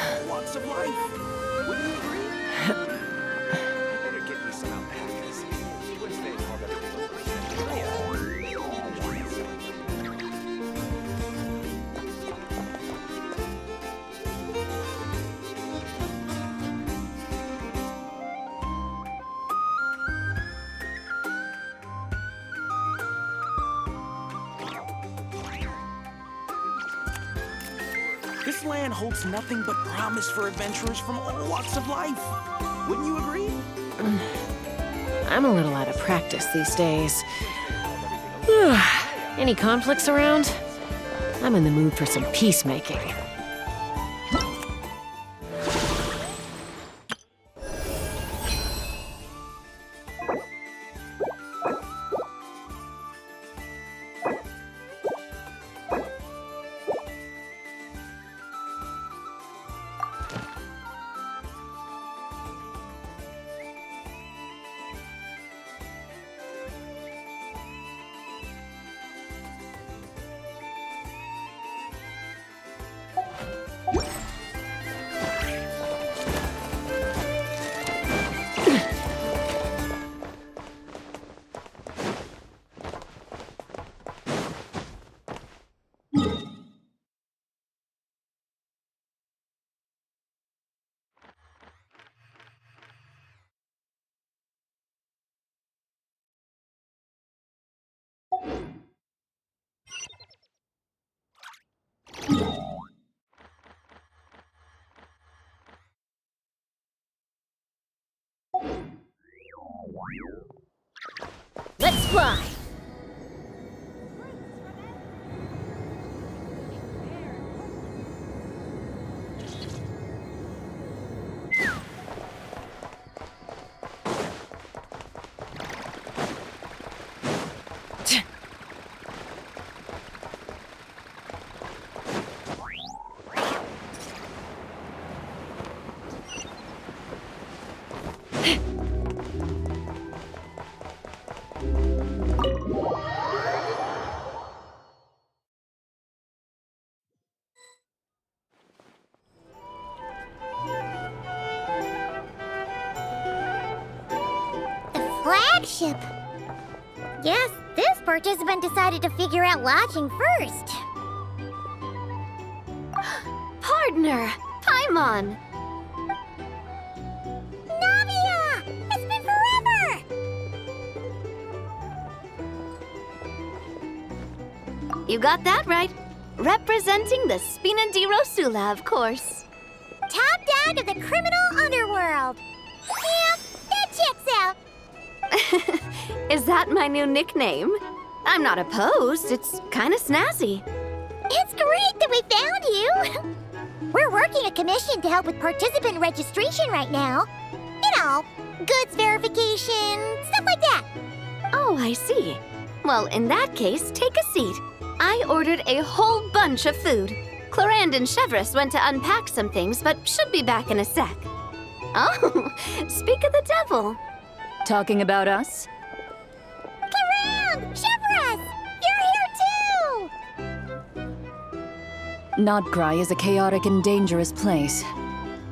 all walks of life. Wouldn't you agree? I better get me some alpacas. Once they called everything over. This land holds nothing but promise for adventurers from all walks of life. Wouldn't you agree? I'm a little out of practice these days. Any conflicts around? I'm in the mood for some peacemaking. Let's fly! Flagship. Guess this participant decided to figure out lodging first. Partner! Paimon! Navia! It's been forever! You got that right. Representing the Spina di Rosula, of course. Top dog of the criminal underworld. Yeah, that checks out. Is that my new nickname? I'm not opposed. It's kind of snazzy. It's great that we found you. We're working a commission to help with participant registration right now. You know, goods verification, stuff like that. Oh, I see. Well, in that case, take a seat. I ordered a whole bunch of food. Clorand and Chevreuse went to unpack some things, but should be back in a sec. Oh, speak of the devil. Talking about us? Clorand! Chevreuse! You're here too! Nodcry is a chaotic and dangerous place.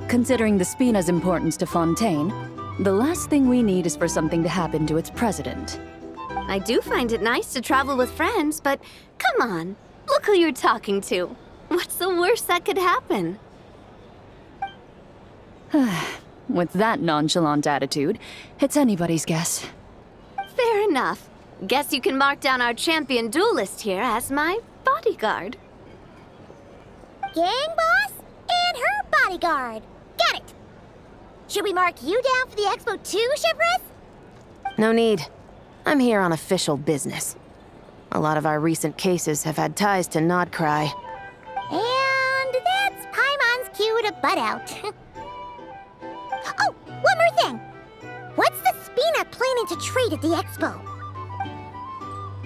Considering the Spina's importance to Fontaine, the last thing we need is for something to happen to its president. I do find it nice to travel with friends, but come on, look who you're talking to. What's the worst that could happen? With that nonchalant attitude, it's anybody's guess. Fair enough. Guess you can mark down our champion duelist here as my bodyguard. Gang boss and her bodyguard. Got it. Should we mark you down for the expo too, Chevreuse? No need. I'm here on official business. A lot of our recent cases have had ties to Nodcry. And that's Paimon's cue to butt out. Oh, one more thing. What's the Spina planning to trade at the expo?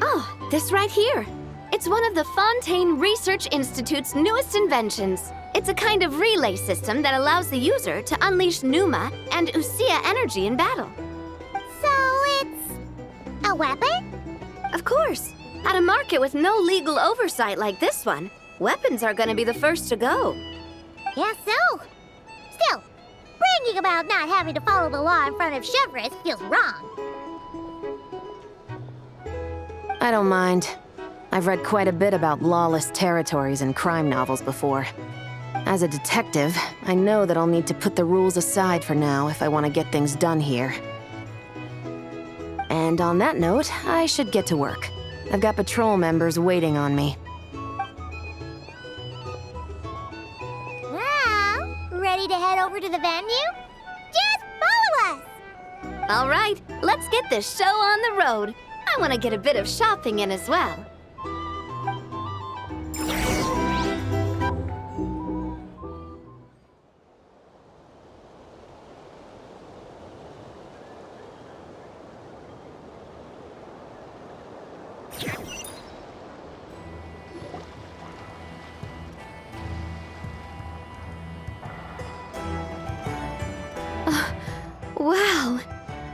Oh, this right here. It's one of the Fontaine Research Institute's newest inventions. It's a kind of relay system that allows the user to unleash Pneuma and Usia energy in battle. So it's a weapon? Of course. At a market with no legal oversight like this one, weapons are gonna be the first to go. Yeah, so. Still, bragging about not having to follow the law in front of Chevres feels wrong. I don't mind. I've read quite a bit about lawless territories and crime novels before. As a detective, I know that I'll need to put the rules aside for now if I want to get things done here. And on that note, I should get to work. I've got patrol members waiting on me. Well, ready to head over to the venue? Just follow us! All right, let's get this show on the road. I want to get a bit of shopping in as well. Wow,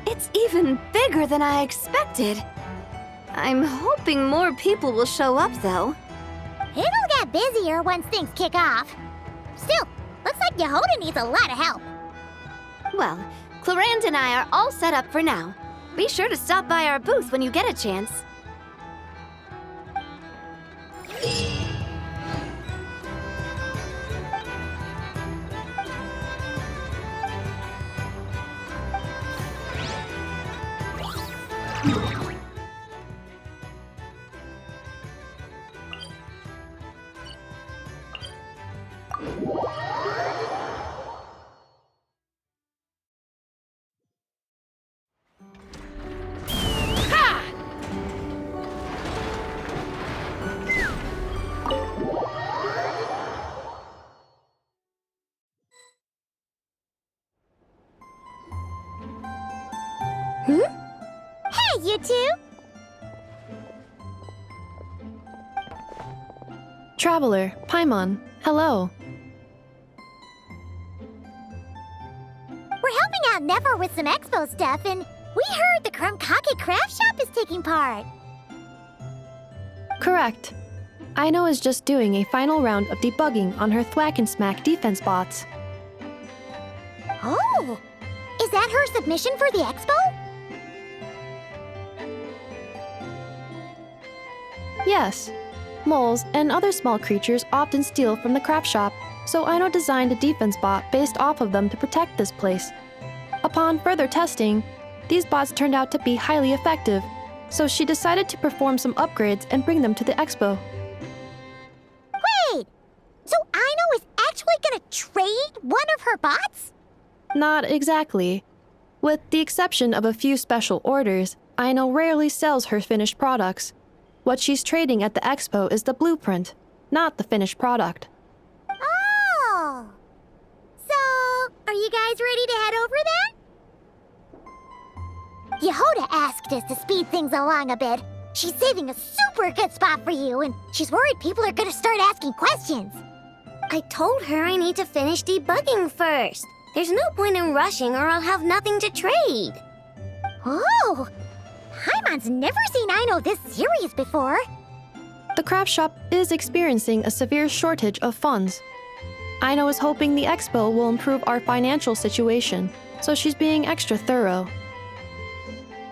it's even bigger than I expected. I'm hoping more people will show up, though. It'll get busier once things kick off. Still, looks like Yehoda needs a lot of help. Well, Clarand and I are all set up for now. Be sure to stop by our booth when you get a chance. Hey, you two! Traveler, Paimon, hello. We're helping out Never with some expo stuff, and we heard the Krumkake Craft Shop is taking part. Correct. Aino is just doing a final round of debugging on her Thwack and Smack defense bots. Oh! Is that her submission for the expo? Yes. Moles and other small creatures often steal from the craft shop, so Aino designed a defense bot based off of them to protect this place. Upon further testing, these bots turned out to be highly effective, so she decided to perform some upgrades and bring them to the expo. Wait! So Aino is actually gonna trade one of her bots? Not exactly. With the exception of a few special orders, Aino rarely sells her finished products. What she's trading at the expo is the blueprint, not the finished product. Oh! So, are you guys ready to head over then? Yehoda asked us to speed things along a bit. She's saving a super good spot for you, and she's worried people are gonna start asking questions. I told her I need to finish debugging first. There's no point in rushing or I'll have nothing to trade. Oh! Paimon's never seen Aino this serious before. The craft shop is experiencing a severe shortage of funds. Aino is hoping the expo will improve our financial situation, so she's being extra thorough.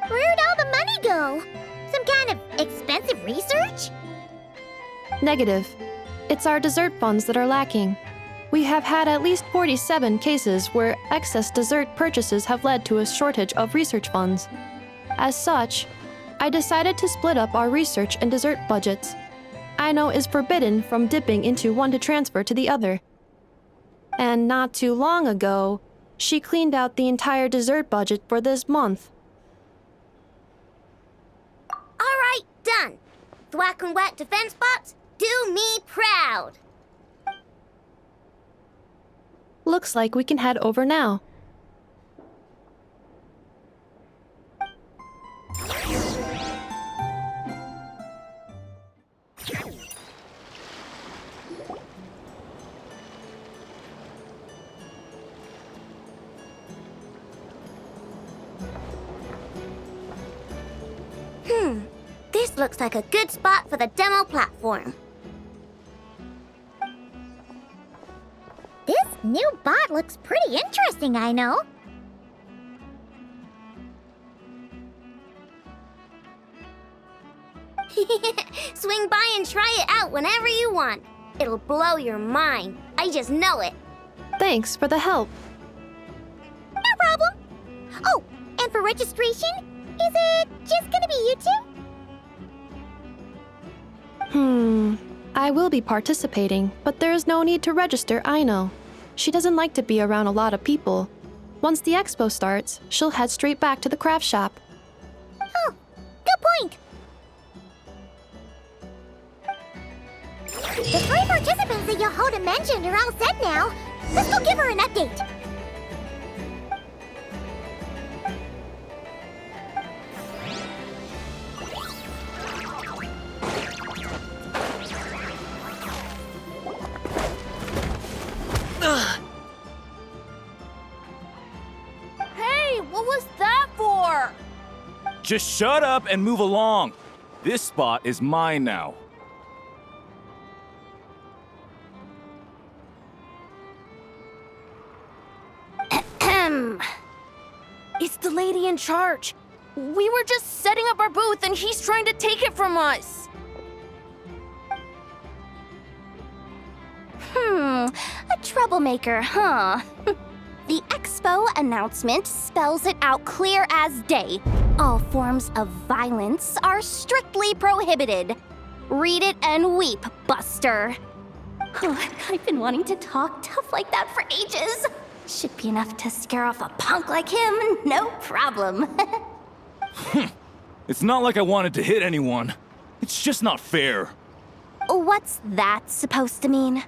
Where'd all the money go? Some kind of expensive research? Negative. It's our dessert funds that are lacking. We have had at least 47 cases where excess dessert purchases have led to a shortage of research funds. As such, I decided to split up our research and dessert budgets. Aino is forbidden from dipping into one to transfer to the other. And not too long ago, she cleaned out the entire dessert budget for this month. All right, done. Thwack and Whack defense bots, do me proud. Looks like we can head over now. This looks like a good spot for the demo platform. This New bot looks pretty interesting, I know. Swing by and try it out whenever you want. It'll blow your mind. I just know it. Thanks for the help. No problem. Oh, and for registration, is it just gonna be you two? I will be participating, but there is no need to register, I know. She doesn't like to be around a lot of people. Once the expo starts, she'll head straight back to the craft shop. Oh, good point. The 3 participants that Yehoda mentioned are all set now. Let's go give her an update. Hey, what was that for? Just shut up and move along. This spot is mine now. It's the lady in charge. We were just setting up our booth and he's trying to take it from us. A troublemaker, huh? The expo announcement spells it out clear as day. All forms of violence are strictly prohibited. Read it and weep, Buster. I've been wanting to talk tough like that for ages. Should be enough to scare off a punk like him, no problem. It's not like I wanted to hit anyone. It's just not fair. What's that supposed to mean?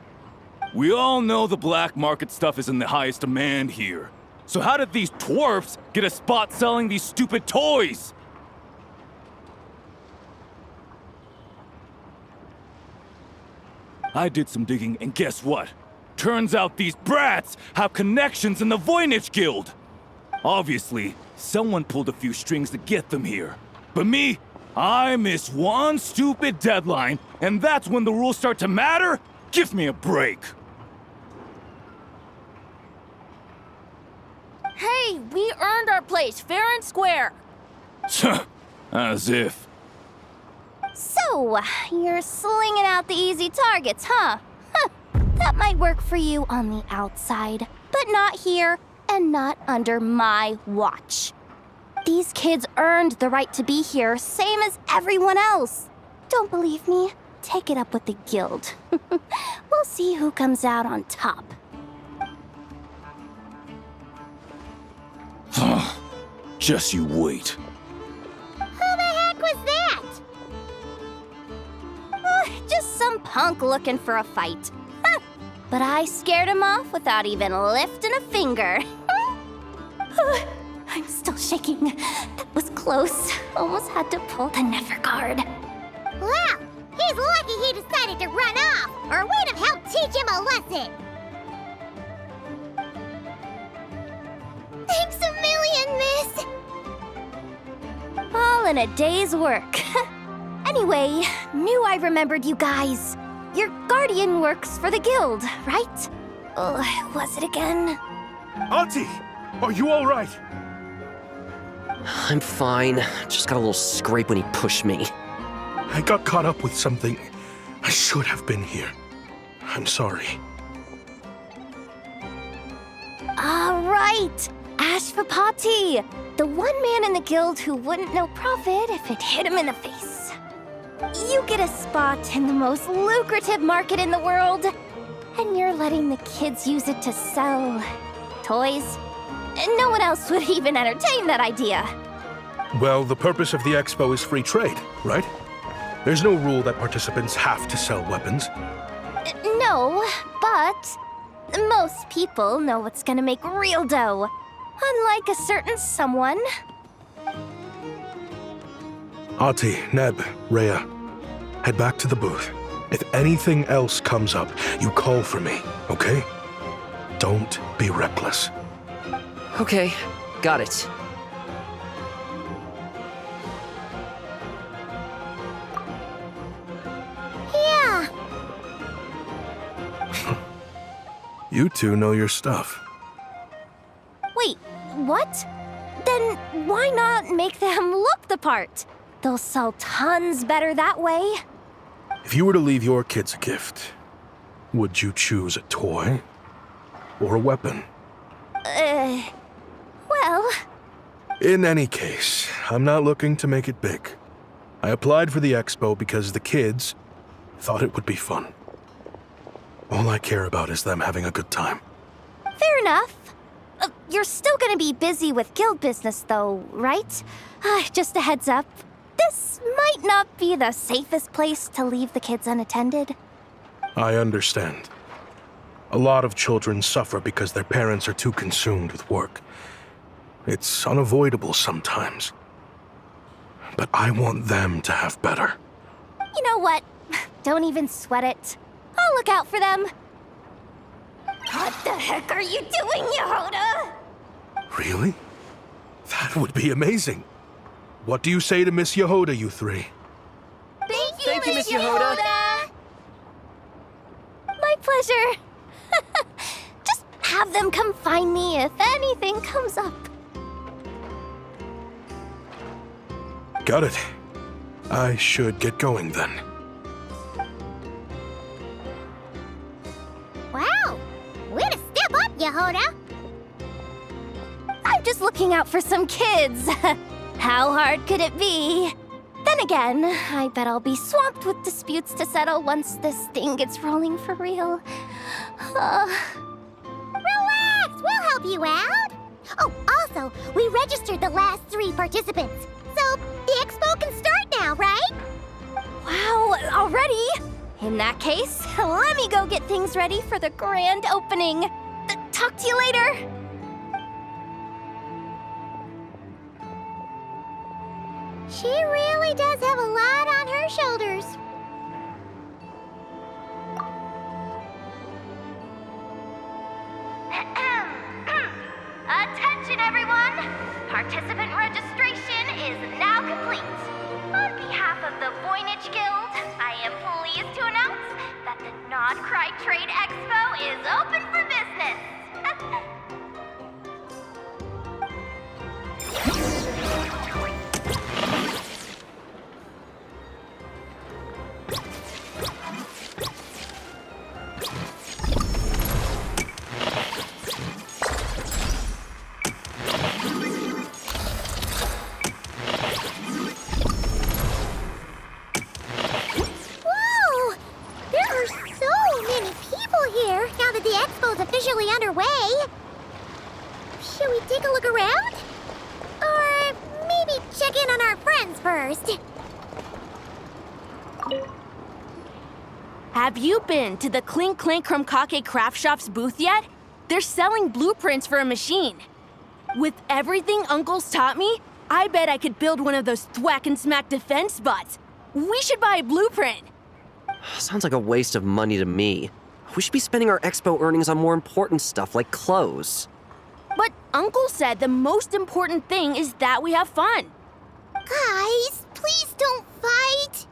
We all know the black market stuff is in the highest demand here. So how did these twerps get a spot selling these stupid toys? I did some digging, and guess what? Turns out these brats have connections in the Voynich Guild. Obviously, someone pulled a few strings to get them here. But me, I miss one stupid deadline, and that's when the rules start to matter? Give me a break. Hey, we earned our place fair and square. As if. So, you're slinging out the easy targets, huh? That might work for you on the outside, but not here and not under my watch. These kids earned the right to be here, same as everyone else. Don't believe me? Take it up with the guild. We'll see who comes out on top. Just you wait. Who the heck was that? Just some punk looking for a fight. But I scared him off without even lifting a finger. I'm still shaking. That was close. Almost had to pull the never guard. Well, he's lucky he decided to run off, or we'd have helped teach him a lesson. Thanks a million, miss. All in a day's work. Anyway, knew I remembered you guys. Your guardian works for the guild, right? Was it again? Auntie, are you all right? I'm fine. Just got a little scrape when he pushed me. I got caught up with something. I should have been here. I'm sorry. Right. Ashvapati, the one man in the guild who wouldn't know profit if it hit him in the face. You get a spot in the most lucrative market in the world, and you're letting the kids use it to sell toys. And no one else would even entertain that idea. Well, the purpose of the expo is free trade, right? There's no rule that participants have to sell weapons. No, but most people know what's gonna make real dough. Unlike a certain someone. Ati, Neb, Rhea, head back to the booth. If anything else comes up, you call for me, okay? Don't be reckless. Okay, got it. Yeah. You two know your stuff. Wait, what? Then why not make them look the part? They'll sell tons better that way. If you were to leave your kids a gift, would you choose a toy or a weapon? Well... In any case, I'm not looking to make it big. I applied for the expo because the kids thought it would be fun. All I care about is them having a good time. Fair enough. You're still gonna be busy with guild business though, right? Just a heads up. This might not be the safest place to leave the kids unattended. I understand. A lot of children suffer because their parents are too consumed with work. It's unavoidable sometimes. But I want them to have better. You know what? Don't even sweat it. I'll look out for them. What the heck are you doing, Yehoda? Really? That would be amazing. What do you say to Miss Yehoda, you three? Thank you, Miss Yehoda. My pleasure. Just have them come find me if anything comes up. Got it. I should get going then. Wow! Way to step up, Yehoda! I'm just looking out for some kids. How hard could it be? Then again, I bet I'll be swamped with disputes to settle once this thing gets rolling for real. Relax! We'll help you out! Oh, also, we registered the last 3 participants. So, the expo can start now, right? Wow, already? In that case, let me go get things ready for the grand opening. Talk to you later. She really does have a lot on her shoulders. Attention, everyone! Participant registration is now complete. On behalf of the Voynich Guild, I am pleased to announce that the Non-Cry Trade Expo is open for business. Whoa! There are so many people here now that the expo's officially underway. Should we take a look around? Or maybe check in on our friends first? Have you been to the Clink Clank Krumkake Craft Shop's booth yet? They're selling blueprints for a machine. With everything Uncle's taught me, I bet I could build one of those thwack and smack defense bots. We should buy a blueprint. Sounds like a waste of money to me. We should be spending our expo earnings on more important stuff like clothes. But Uncle said the most important thing is that we have fun. Guys, please don't fight.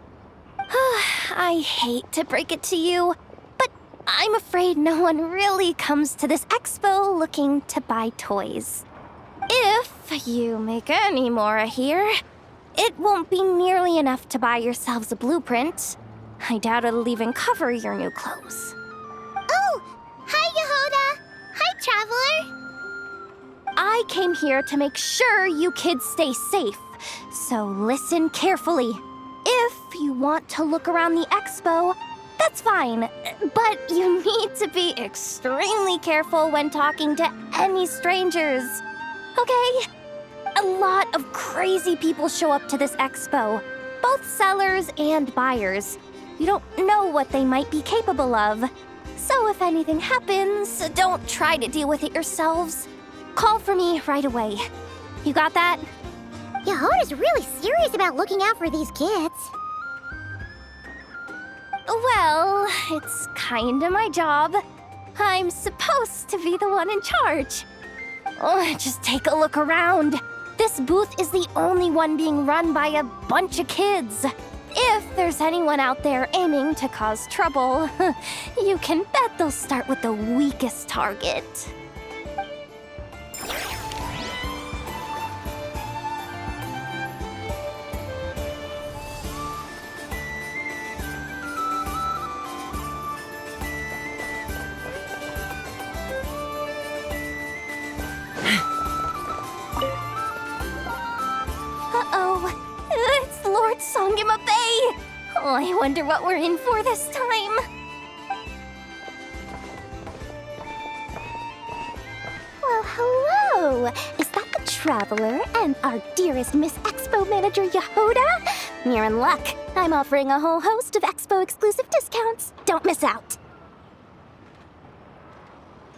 I hate to break it to you, but I'm afraid no one really comes to this expo looking to buy toys. If you make any more here, it won't be nearly enough to buy yourselves a blueprint. I doubt it'll even cover your new clothes. Oh, hi, Yehoda. Hi, Traveler. I came here to make sure you kids stay safe, so listen carefully. If you want to look around the expo, that's fine, but you need to be extremely careful when talking to any strangers, okay? A lot of crazy people show up to this expo, both sellers and buyers. You don't know what they might be capable of. So if anything happens, don't try to deal with it yourselves. Call for me right away. You got that? Yehoda's really serious about looking out for these kids. Well, it's kinda my job. I'm supposed to be the one in charge. Oh, just take a look around. This booth is the only one being run by a bunch of kids. If there's anyone out there aiming to cause trouble, you can bet they'll start with the weakest target. It's Lord Songima Bay! Oh, I wonder what we're in for this time. Well, hello! Is that the Traveler and our dearest Miss Expo Manager Yehoda? You're in luck. I'm offering a whole host of Expo exclusive discounts. Don't miss out.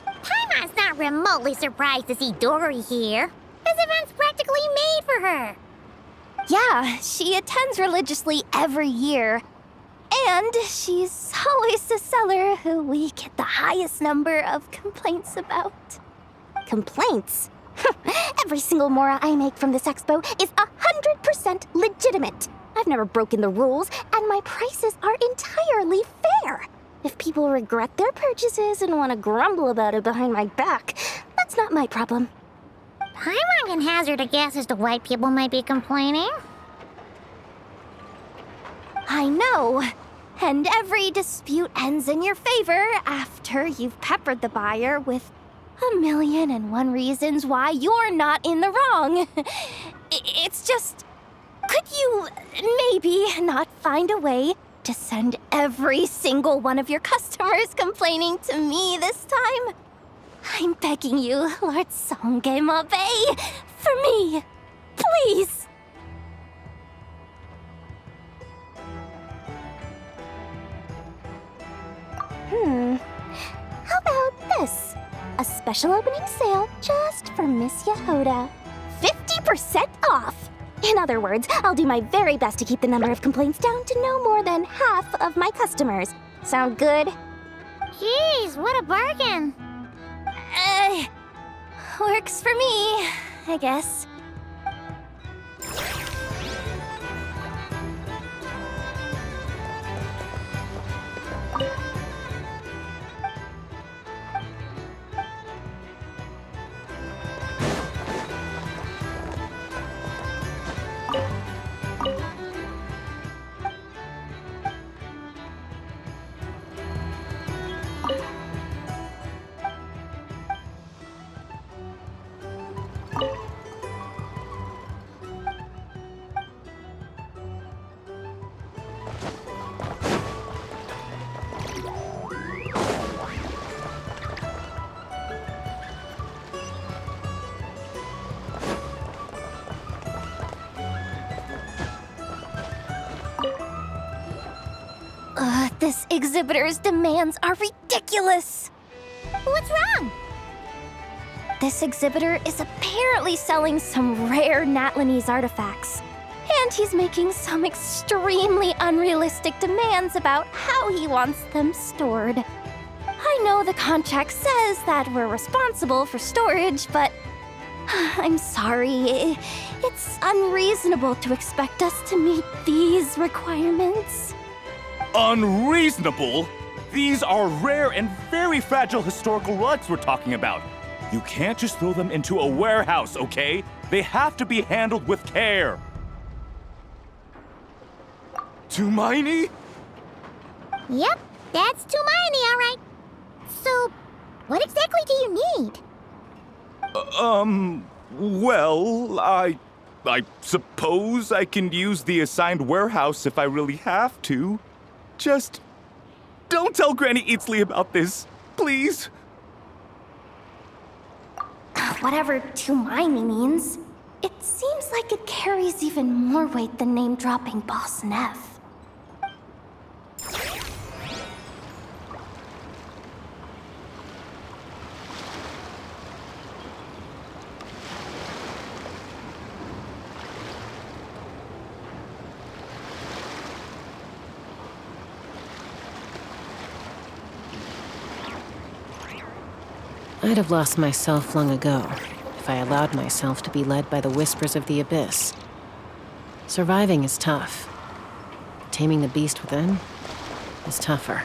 Paimon's not remotely surprised to see Dory here. This event's practically made for her. Yeah, she attends religiously every year. And she's always the seller who we get the highest number of complaints about. Complaints? Every single mora I make from this expo is 100% legitimate. I've never broken the rules, and my prices are entirely fair. If people regret their purchases and want to grumble about it behind my back, that's not my problem. Paimon can hazard a guess as to why people might be complaining. I know. And every dispute ends in your favor after you've peppered the buyer with 1,000,001 reasons why you're not in the wrong. It's just, could you maybe not find a way to send every single one of your customers complaining to me this time? I'm begging you, Lord Songema Bay, for me, please. How about this? A special opening sale just for Miss Yehoda. 50% off! In other words, I'll do my very best to keep the number of complaints down to no more than half of my customers. Sound good? Jeez, what a bargain. Works for me, I guess. This exhibitor's demands are ridiculous! What's wrong? This exhibitor is apparently selling some rare Natlanese artifacts. And he's making some extremely unrealistic demands about how he wants them stored. I know the contract says that we're responsible for storage, but I'm sorry. It's unreasonable to expect us to meet these requirements. Unreasonable? These are rare and very fragile historical relics we're talking about. You can't just throw them into a warehouse, okay? They have to be handled with care. Tumaini? Yep, that's Tumaini, all right. So, what exactly do you need? Well, I suppose I can use the assigned warehouse if I really have to. Just don't tell Granny Eatsley about this, please. Whatever Tumaini means, it seems like it carries even more weight than name-dropping Boss Neff. I'd have lost myself long ago if I allowed myself to be led by the whispers of the abyss. Surviving is tough, Taming the beast within is tougher.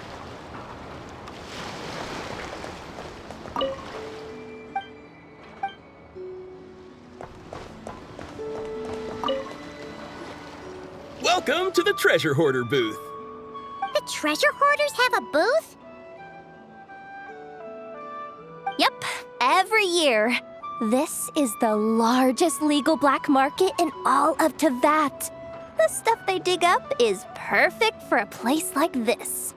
Welcome to the Treasure Hoarder booth. The treasure hoarders have a booth? Yep, every year. This is the largest legal black market in all of Tevat. The stuff they dig up is perfect for a place like this.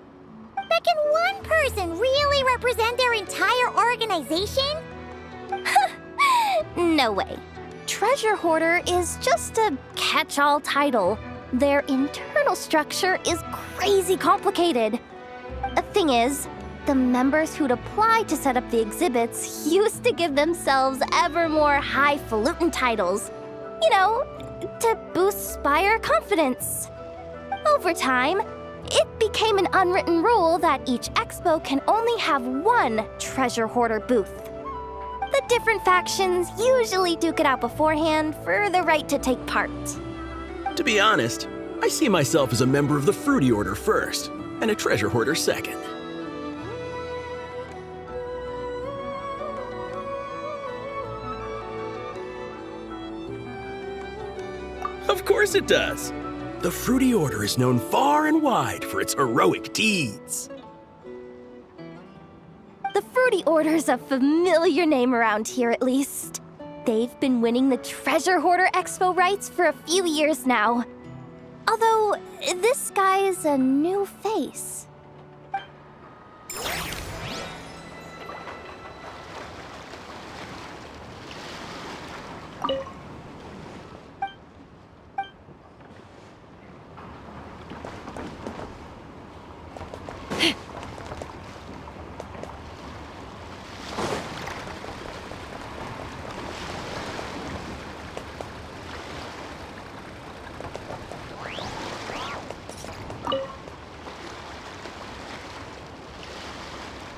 But can one person really represent their entire organization? No way. Treasure Hoarder is just a catch-all title. Their internal structure is crazy complicated. The thing is, the members who'd apply to set up the exhibits used to give themselves ever more highfalutin titles. You know, to boost Spire confidence. Over time, it became an unwritten rule that each expo can only have one Treasure Hoarder booth. The different factions usually duke it out beforehand for the right to take part. To be honest, I see myself as a member of the Fruity Order first, and a Treasure Hoarder second. Of course it does. The Fruity Order is known far and wide for its heroic deeds. The Fruity Order's a familiar name around here, at least. They've been winning the Treasure Hoarder Expo rights for a few years now. Although, this guy's a new face.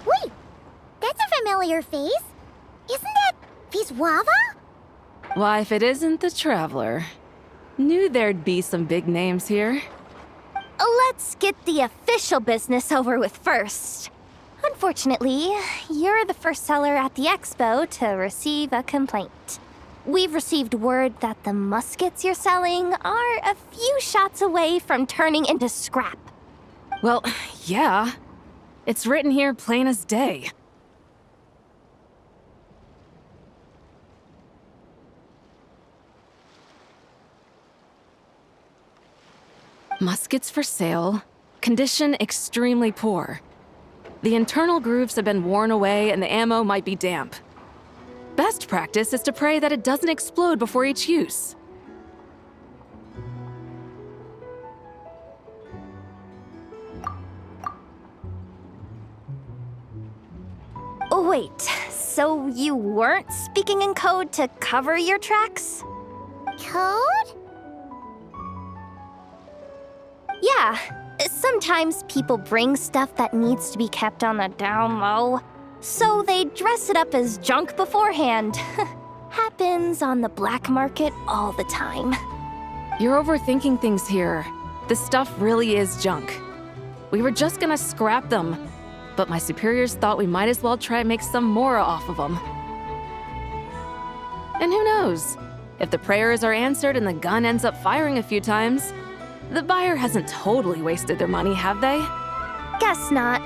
Wait, that's a familiar face. Isn't that Viswava? Why, if it isn't the Traveler. Knew there'd be some big names here. Let's get the official business over with first. Unfortunately, you're the first seller at the expo to receive a complaint. We've received word that the muskets you're selling are a few shots away from turning into scrap. Well, yeah. It's written here plain as day. Muskets for sale. Condition extremely poor. The internal grooves have been worn away and the ammo might be damp. Best practice is to pray that it doesn't explode before each use. Oh, wait, so you weren't speaking in code to cover your tracks? Code? Yeah, sometimes people bring stuff that needs to be kept on the down low. So they dress it up as junk beforehand. Happens on the black market all the time. You're overthinking things here. This stuff really is junk. We were just gonna scrap them, but my superiors thought we might as well try and make some more off of them. And who knows? If the prayers are answered and the gun ends up firing a few times, the buyer hasn't totally wasted their money, have they? Guess not.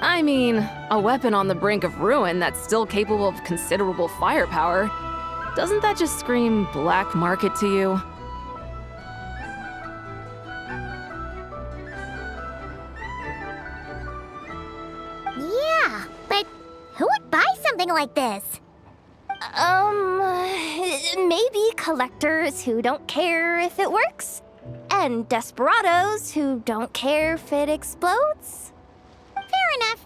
I mean, a weapon on the brink of ruin that's still capable of considerable firepower. Doesn't that just scream black market to you? Yeah, but who would buy something like this? Maybe collectors who don't care if it works, and desperados who don't care if it explodes. Fair enough.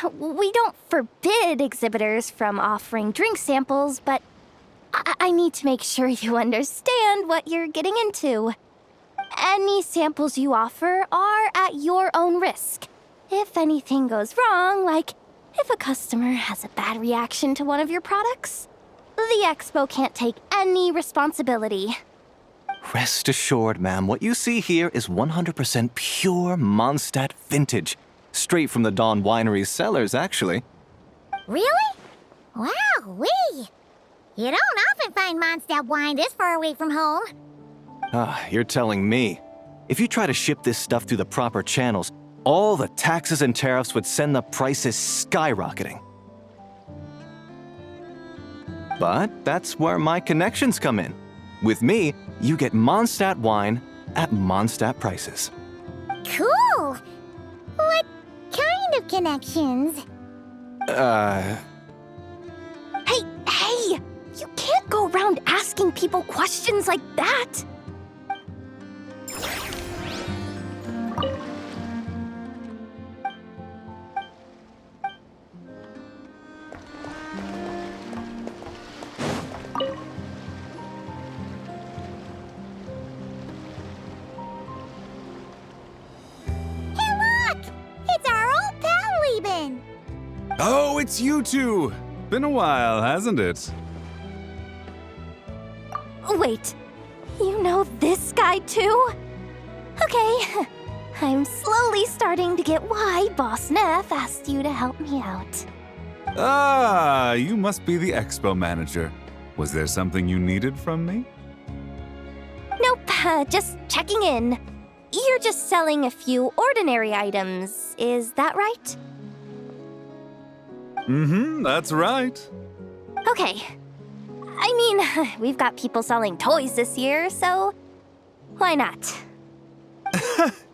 we don't forbid exhibitors from offering drink samples, but I need to make sure you understand what you're getting into. Any samples you offer are at your own risk. If anything goes wrong, like if a customer has a bad reaction to one of your products, the expo can't take any responsibility. Rest assured, ma'am, what you see here is 100% pure Mondstadt vintage. Straight from the Dawn Winery's cellars, actually. Really? Wow-wee! You don't often find Mondstadt wine this far away from home. Ah, you're telling me. If you try to ship this stuff through the proper channels, all the taxes and tariffs would send the prices skyrocketing. But that's where my connections come in. With me, you get Mondstadt wine at Mondstadt prices. Cool! What kind of connections? Hey! You can't go around asking people questions like that! Hey, look! It's our old pal, Lieben! Oh, it's you two! Been a while, hasn't it? Wait, you know this guy too? Okay, I'm slowly starting to get why Boss Neff asked you to help me out. Ah, you must be the expo manager. Was there something you needed from me? Nope, just checking in. You're just selling a few ordinary items, is that right? Mm-hmm, that's right. Okay. I mean, we've got people selling toys this year, so why not?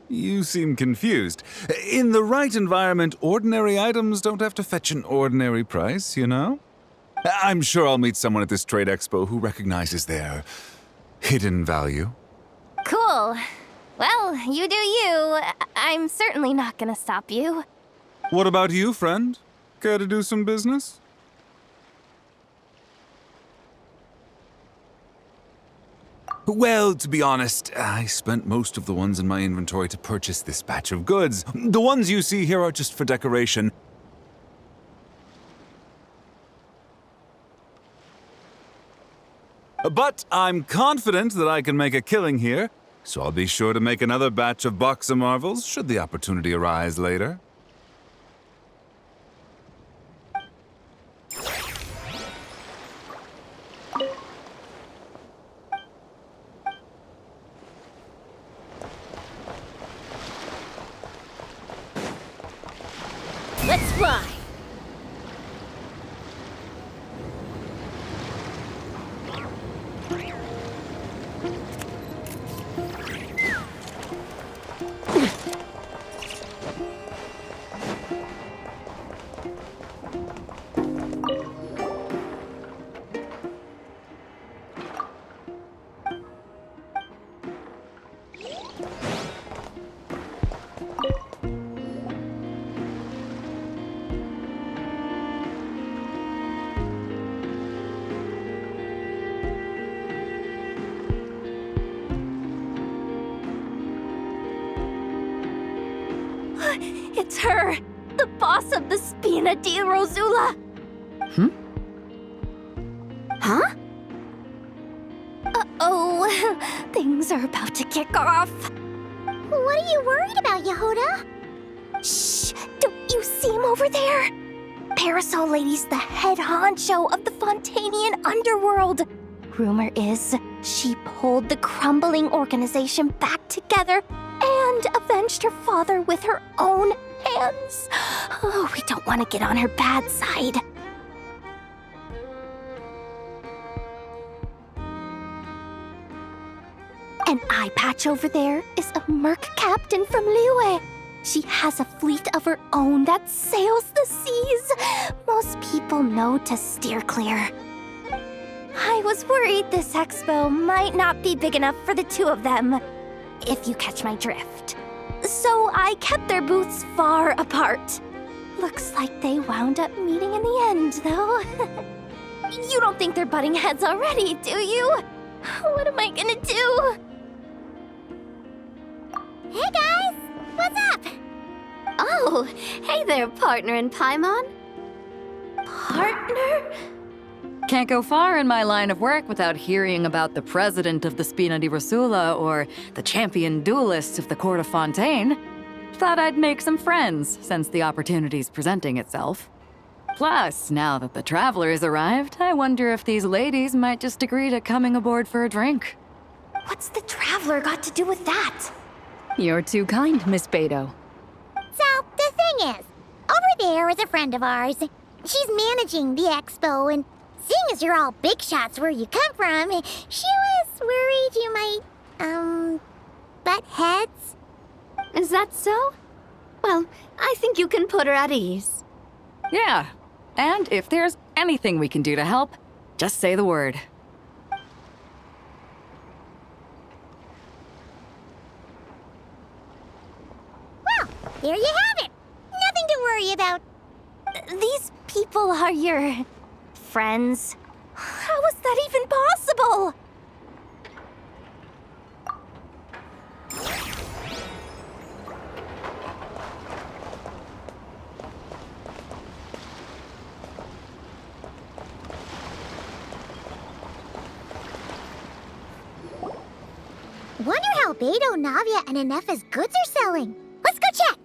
You seem confused. In the right environment, ordinary items don't have to fetch an ordinary price, you know? I'm sure I'll meet someone at this trade expo who recognizes their hidden value. Cool. Well, you do you. I'm certainly not gonna stop you. What about you, friend? Care to do some business? Well, to be honest, I spent most of the ones in my inventory to purchase this batch of goods. The ones you see here are just for decoration. But I'm confident that I can make a killing here, so I'll be sure to make another batch of Box of Marvels should the opportunity arise later. Let's fly! It's her! The boss of the Spina di Rosula! Huh? Uh-oh, things are about to kick off. What are you worried about, Yehuda? Shh! Don't you see him over there? Parasol Lady's the head honcho of the Fontanian underworld. Rumor is she pulled the crumbling organization back together and avenged her father with her own hands. Oh, we don't want to get on her bad side. An eye patch over there is a merc captain from Liyue. She has a fleet of her own that sails the seas. Most people know to steer clear. I was worried this expo might not be big enough for the two of them, if you catch my drift. So I kept their booths far apart. Looks like they wound up meeting in the end, though. You don't think they're butting heads already, do you? What am I gonna do? Hey guys! What's up? Oh, hey there, partner in Paimon. Partner? Can't go far in my line of work without hearing about the president of the Spina di Rosula or the champion duelist of the court of Fontaine. Thought I'd make some friends since the opportunity's presenting itself. Plus, now that the Traveler's arrived, I wonder if these ladies might just agree to coming aboard for a drink. What's the Traveler got to do with that? You're too kind, Miss Beto. So, the thing is, over there is a friend of ours. She's managing the expo, and seeing as you're all big shots where you come from, she was worried you might, butt heads. Is that so? Well, I think you can put her at ease. Yeah, and if there's anything we can do to help, just say the word. Well, there you have it. Nothing to worry about. These people are your friends? How is that even possible? Wonder how Beto, Navia, and Anefa's goods are selling. Let's go check.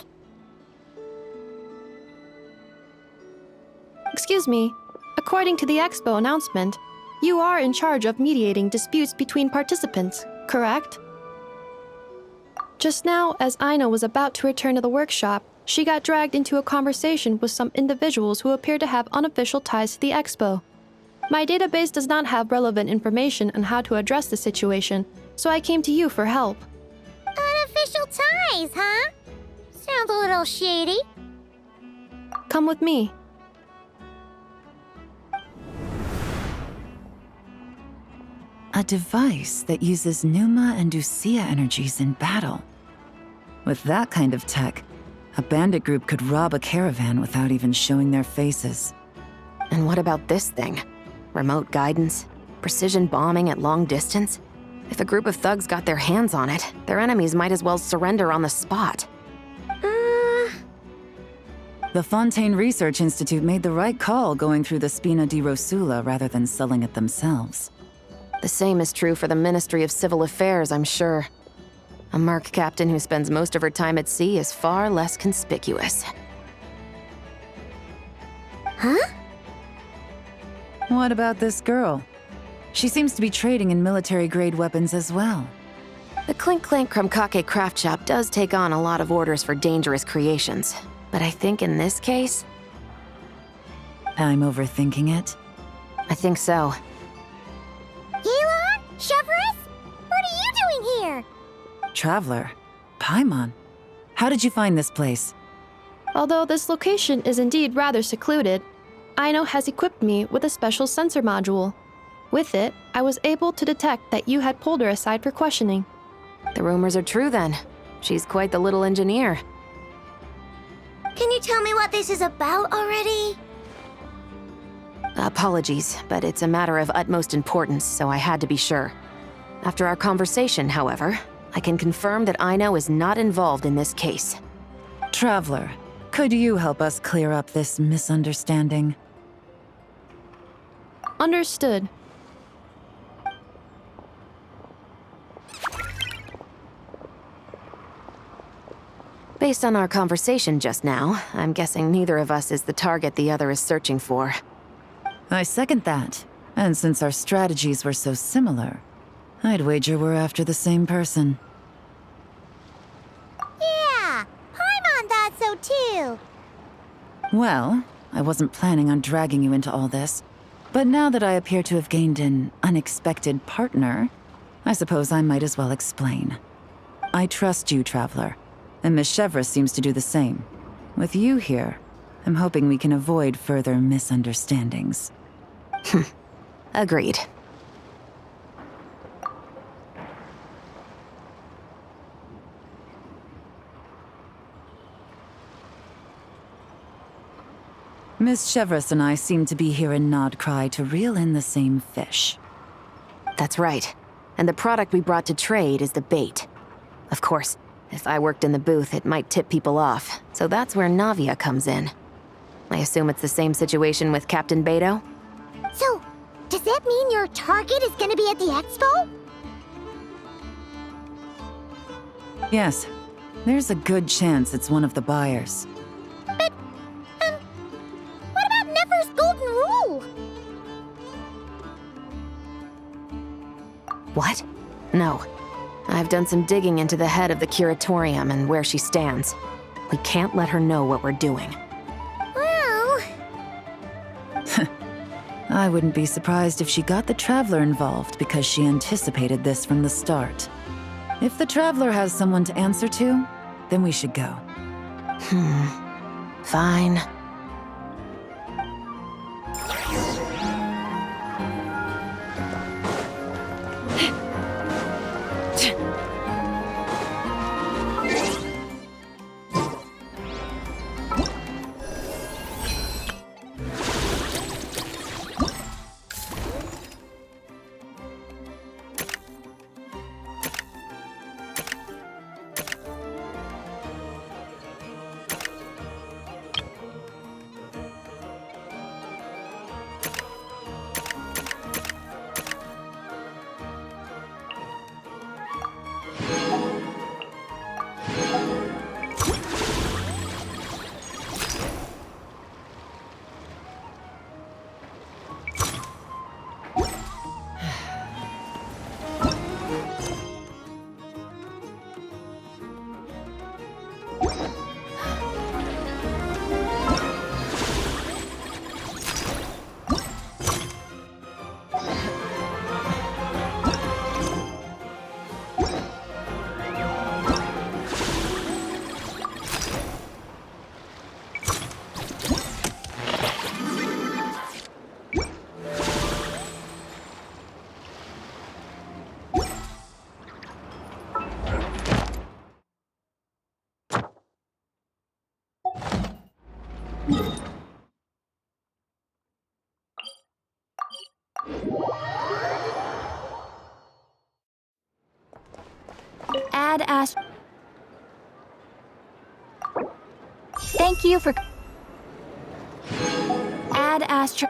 Excuse me. According to the expo announcement, you are in charge of mediating disputes between participants, correct? Just now, as Aino was about to return to the workshop, she got dragged into a conversation with some individuals who appear to have unofficial ties to the expo. My database does not have relevant information on how to address the situation, so I came to you for help. Unofficial ties, huh? Sounds a little shady. Come with me. A device that uses Pneuma and Ducia energies in battle. With that kind of tech, a bandit group could rob a caravan without even showing their faces. And what about this thing? Remote guidance? Precision bombing at long distance? If a group of thugs got their hands on it, their enemies might as well surrender on the spot. The Fontaine Research Institute made the right call going through the Spina di Rosula rather than selling it themselves. The same is true for the Ministry of Civil Affairs, I'm sure. A merc captain who spends most of her time at sea is far less conspicuous. Huh? What about this girl? She seems to be trading in military-grade weapons as well. The Clink Clank Krumkake craft shop does take on a lot of orders for dangerous creations, but I think in this case... I'm overthinking it. I think so. Elon? Chevrolet? What are you doing here? Traveler? Paimon? How did you find this place? Although this location is indeed rather secluded, Aino has equipped me with a special sensor module. With it, I was able to detect that you had pulled her aside for questioning. The rumors are true then. She's quite the little engineer. Can you tell me what this is about already? Apologies, but it's a matter of utmost importance, so I had to be sure. After our conversation, however, I can confirm that Aino is not involved in this case. Traveler, could you help us clear up this misunderstanding? Understood. Based on our conversation just now, I'm guessing neither of us is the target the other is searching for. I second that. And since our strategies were so similar, I'd wager we're after the same person. Yeah, Paimon thought so too. Well, I wasn't planning on dragging you into all this, but now that I appear to have gained an unexpected partner, I suppose I might as well explain. I trust you, Traveler, and Miss Chevrolet seems to do the same. With you here, I'm hoping we can avoid further misunderstandings. Agreed. Miss Chevres and I seem to be here in Nodcry to reel in the same fish. That's right. And the product we brought to trade is the bait. Of course, if I worked in the booth, it might tip people off, so that's where Navia comes in. I assume it's the same situation with Captain Beto? So, does that mean your target is gonna be at the expo? Yes, there's a good chance it's one of the buyers. But, what about Nefer's golden rule? What? No. I've done some digging into the head of the curatorium and where she stands. We can't let her know what we're doing. Well... I wouldn't be surprised if she got the Traveler involved because she anticipated this from the start. If the Traveler has someone to answer to, then we should go. Fine. Add Ast... Thank you for... Add Astra...